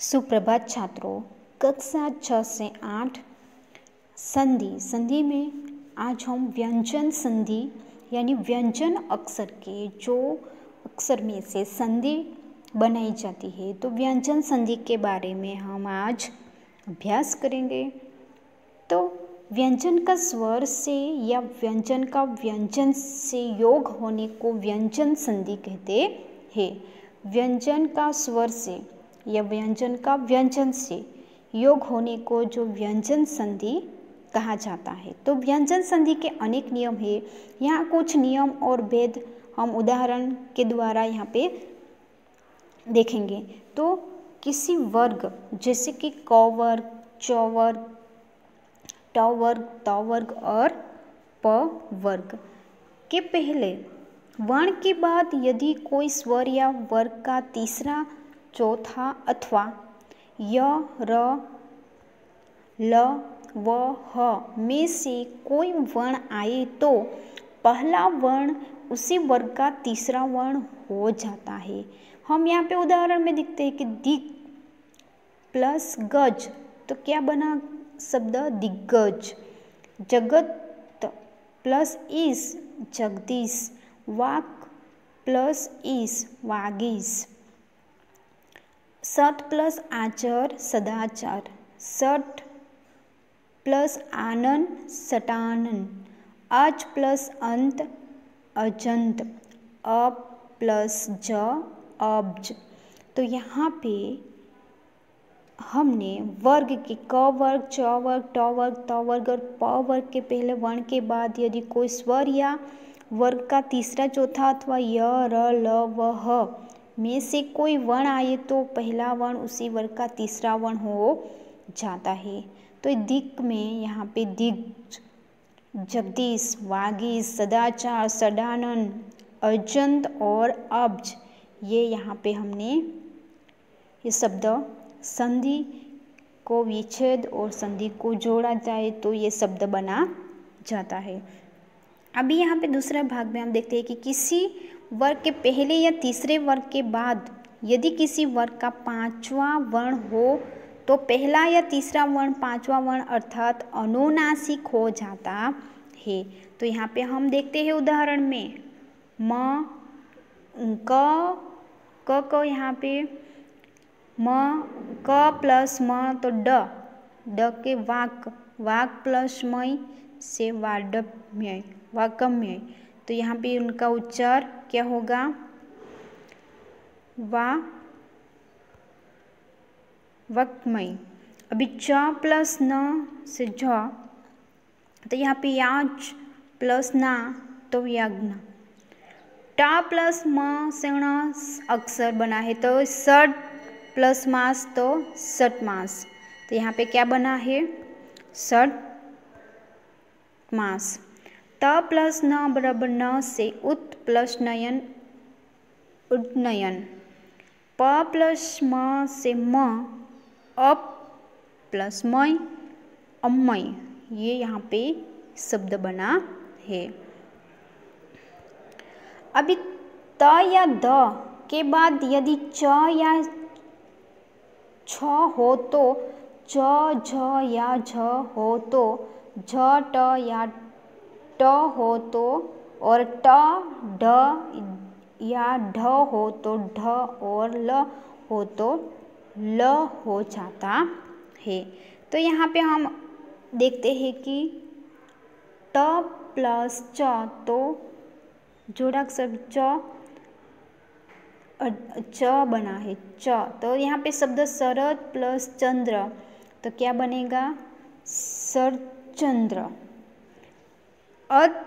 सुप्रभात छात्रों। कक्षा 6 से 8 संधि में आज हम व्यंजन संधि यानी व्यंजन अक्षर के जो अक्षर में से संधि बनाई जाती है तो व्यंजन संधि के बारे में हम आज अभ्यास करेंगे। तो व्यंजन का स्वर से या व्यंजन का व्यंजन से योग होने को व्यंजन संधि कहते हैं। व्यंजन का स्वर से या व्यंजन का व्यंजन से योग होने को जो व्यंजन संधि कहा जाता है। तो व्यंजन संधि के अनेक नियम है। यहाँ कुछ नियम और भेद हम उदाहरण के द्वारा यहाँ पे देखेंगे। तो किसी वर्ग जैसे कि क वर्ग, च वर्ग, ट वर्ग, त वर्ग और प वर्ग के पहले वर्ण के बाद यदि कोई स्वर या वर्ग का तीसरा, चौथा अथवा य, र, ल, व, ह में से कोई वर्ण आए तो पहला वर्ण उसी वर्ग का तीसरा वर्ण हो जाता है। हम यहाँ पे उदाहरण में देखते हैं कि दिग प्लस गज तो क्या बना शब्द दिग्गज। जगत प्लस ईश जगदीश। वाक प्लस ईश वागीश। सत प्लस आचर सदाचार। सठ प्लस आनंद सटानन। अज प्लस अंत अजंत। अब प्लस ज अब्ज। तो यहाँ पे हमने वर्ग के क वर्ग, च वर्ग, ट वर्ग, त वर्ग और प वर्ग के पहले वर्ण के बाद यदि कोई स्वर या वर्ग का तीसरा, चौथा अथवा य, र, ल, व, ह में से कोई वर्ण आए तो पहला वर्ण उसी वर्ग का तीसरा वर्ण हो जाता है। तो दिक में यहाँ पे दिग्गज, जगदीश, वागीश, सदाचार, सडानन, अजंत और अब्ज ये यहाँ पे हमने ये शब्द संधि को विच्छेद और संधि को जोड़ा जाए तो ये शब्द बना जाता है। अभी यहाँ पे दूसरा भाग में हम देखते हैं कि किसी वर्ग के पहले या तीसरे वर्ग के बाद यदि किसी वर्ग का पांचवा वर्ण हो तो पहला या तीसरा वर्ण पांचवा वर्ण अर्थात अनुनासिक हो जाता है। तो यहाँ पे हम देखते हैं उदाहरण में म, क यहाँ पे म, क प्लस म तो ड के वाक प्लस मय से वाडम्य वाकम्य। तो यहाँ पे उनका उच्चार क्या होगा वक्मय। अभी च प्लस न से झ तो यहाँ पे याज प्लस ना तो यज्ञ। टा प्लस म से ण अक्षर बना है तो षड प्लस मास तो षट मास। तो यहाँ पे क्या बना है षट मास। त प्लस न बराबर न से उत प्लस नयन उन्नयन। प प्लस म से म अप प्लस मय अम्मय। ये यहाँ पे शब्द बना है। अभी त या द के बाद यदि च या छ हो तो च, झ या झ हो तो झ, ट या ट हो तो और ट, ढ या ढ हो तो ढ और ल हो तो ल हो जाता है। तो यहाँ पे हम देखते हैं कि ट प्लस च तो जोड़ाक्षर च बना है च। तो यहाँ पे शब्द शरद प्लस चंद्र तो क्या बनेगा शरचंद्र। अत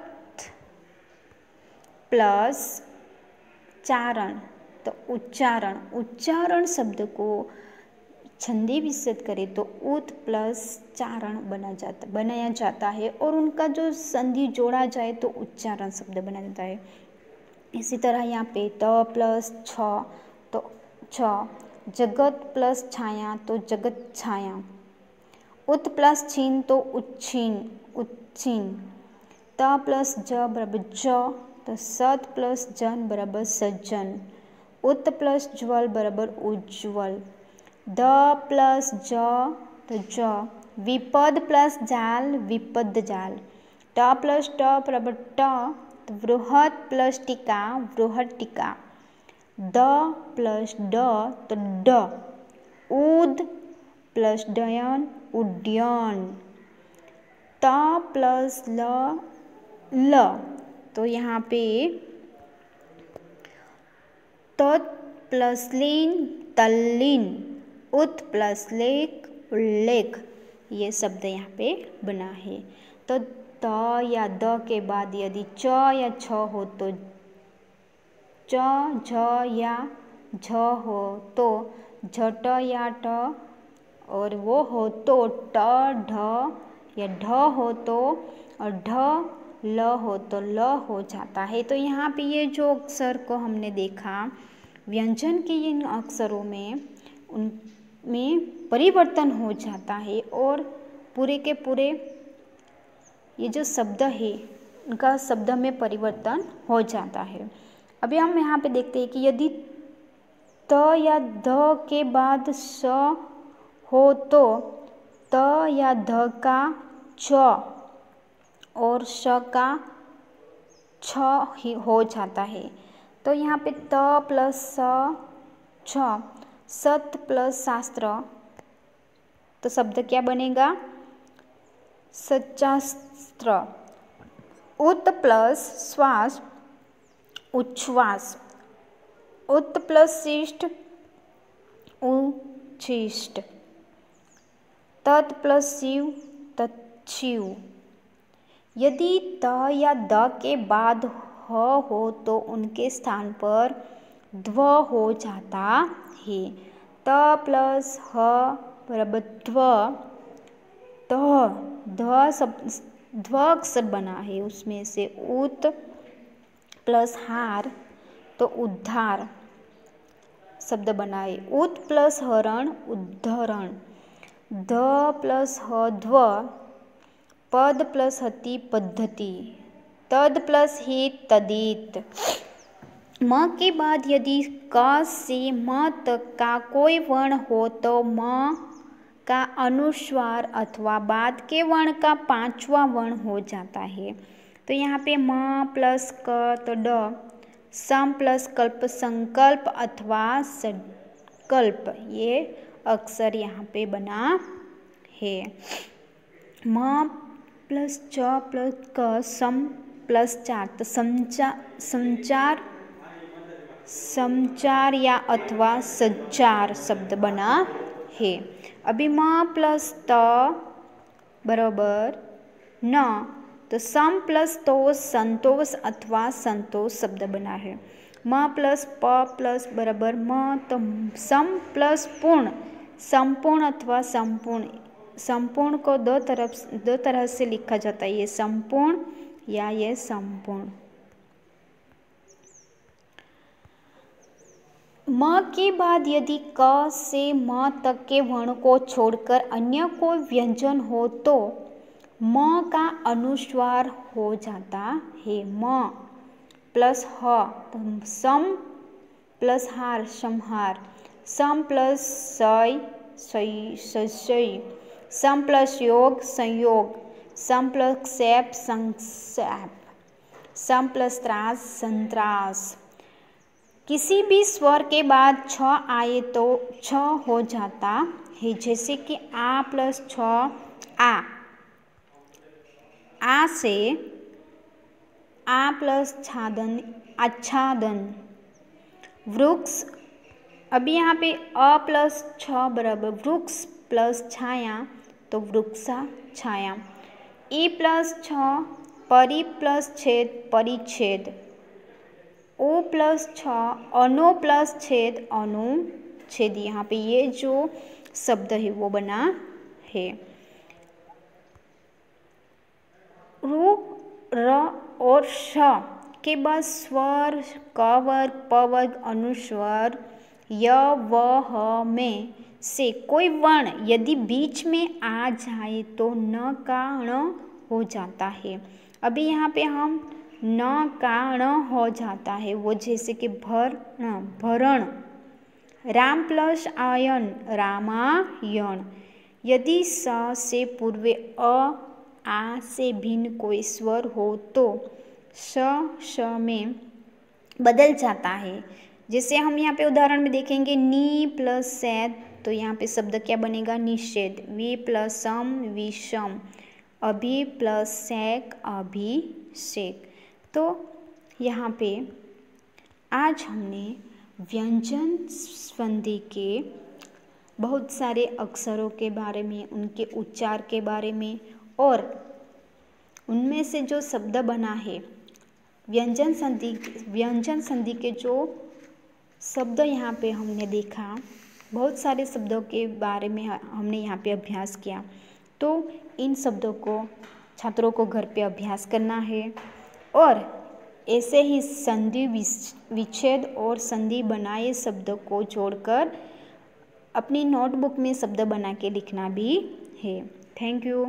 प्लस चारण तो उच्चारण शब्द को छंदी विच्छेद करें तो उत प्लस चारण बनाया जाता है और उनका जो संधि जोड़ा जाए तो उच्चारण शब्द बना जाता है। इसी तरह यहाँ पे त प्लस छ तो छ। जगत प्लस छाया तो जगत छाया। उत प्लस छीन तो उच्छीन। त प्लस ज बराबर ज तो सत प्लस जन बराबर सज्जन। उत प्लस ज्वल बराबर उज्ज्वल। द प्लस ज तो ज, विपद प्लस जाल विपद जाल, ट प्लस ट बराबर ट तो वृहत प्लस टीका वृहत टीका, द प्लस ड तो ड, उद प्लस डयन उड्डयन, त प्लस ल तो यहाँ पे तत् प्लस लीन तल्लीन, उत प्लस लेख उल्लेख, ये शब्द यहाँ पे बना है। तो त या द के बाद यदि च या छ हो तो च, झ या झ हो तो झट या ट, और वो हो तो ट ढ, या ढ हो तो, और ढ ल हो तो ल हो जाता है। तो यहाँ पे ये जो अक्षर को हमने देखा व्यंजन के इन अक्षरों में उनमें परिवर्तन हो जाता है और पूरे के पूरे ये जो शब्द है उनका शब्द में परिवर्तन हो जाता है। अभी हम यहाँ पे देखते हैं कि यदि त या ध के बाद स हो तो त या ध का च और श का छ ही हो जाता है। तो यहाँ पे त प्लस स छ, सत प्लस शास्त्र, तो शब्द क्या बनेगा सच्चास्त्र, उत प्लस श्वास उच्छ्वास, उत प्लस शिष्ट उच्छिष्ट, तत् प्लस शिव तत्शिव। यदि त या द के बाद ह हो तो उनके स्थान पर ध्व हो जाता है। त प्लस ह बराबर ध्व, ध्व अक्षर बना है, उसमें से उत प्लस हार तो उद्धार शब्द बना है। उत प्लस हरण उद्धरण, ध प्लस ह ध्व, पद प्लस हति पद्धति, तद प्लस हित तदित। म के बाद यदि क से म तक का कोई वर्ण हो तो म का अनुस्वार अथवा बाद के वर्ण का पांचवा वर्ण हो जाता है। तो यहाँ पे म प्लस क तो ड, सम प्लस कल्प संकल्प अथवा संकल्प, ये अक्षर यहाँ पे बना है। म प्लस च प्लस क, सम प्लस चार तो संचार या अथवा सच्चार शब्द बना है। अभी म प्लस त बराबर न तो सम प्लस तोष संतोष अथवा संतोष शब्द बना है। म प्लस प प्लस बराबर म तो सम प्लस पूर्ण संपूर्ण अथवा संपूर्ण, संपूर्ण को दो तरह से लिखा जाता है, ये संपूर्ण या ये संपूर्ण। म के बाद यदि क से म तक के वर्ण को छोड़कर अन्य कोई व्यंजन हो तो म का अनुस्वार हो जाता है। म प्लस ह तो सम प्लस हार संहार, सम प्लस सय, सम प्लस योग संयोग, सम प्लस सैप संक्षेप, सम प्लस त्रास संत्रास। किसी भी स्वर के बाद छ आए तो छ हो जाता है, जैसे कि आ प्लस छ आ से आ प्लस छादन आच्छादन, वृक्ष। अभी यहाँ पे अ प्लस छ बराबर वृक्ष प्लस छाया तो वृक्षा छाया, ई प्लस छ परि प्लस छेद परिच्छेद, ओ प्लस छ अनु प्लस छेद अनुच्छेद। यहाँ पे ये जो शब्द है वो बना है। रु र और श के बाद स्वर क वर्ग प वर्ग अनुस्वर य व ह में से कोई वर्ण यदि बीच में आ जाए तो न का ण हो जाता है। अभी यहाँ पे हम न का ण हो जाता है, वो जैसे कि भरण, राम प्लस आयन रामायण। यदि स से पूर्व अ आ से भिन्न कोई स्वर हो तो श में बदल जाता है। जैसे हम यहाँ पे उदाहरण में देखेंगे नी प्लस सैद, तो यहाँ पे शब्द क्या बनेगा निषेध। वी प्लस सम विषम। अभि प्लस सेक अभिषेक। तो यहाँ पे आज हमने व्यंजन संधि के बहुत सारे अक्षरों के बारे में, उनके उच्चार के बारे में और उनमें से जो शब्द बना है व्यंजन संधि के जो शब्द यहाँ पे हमने देखा, बहुत सारे शब्दों के बारे में हमने यहाँ पे अभ्यास किया। तो इन शब्दों को छात्रों को घर पे अभ्यास करना है और ऐसे ही संधि विच्छेद और संधि बनाए शब्दों को जोड़कर अपनी नोटबुक में शब्द बना के लिखना भी है। Thank you.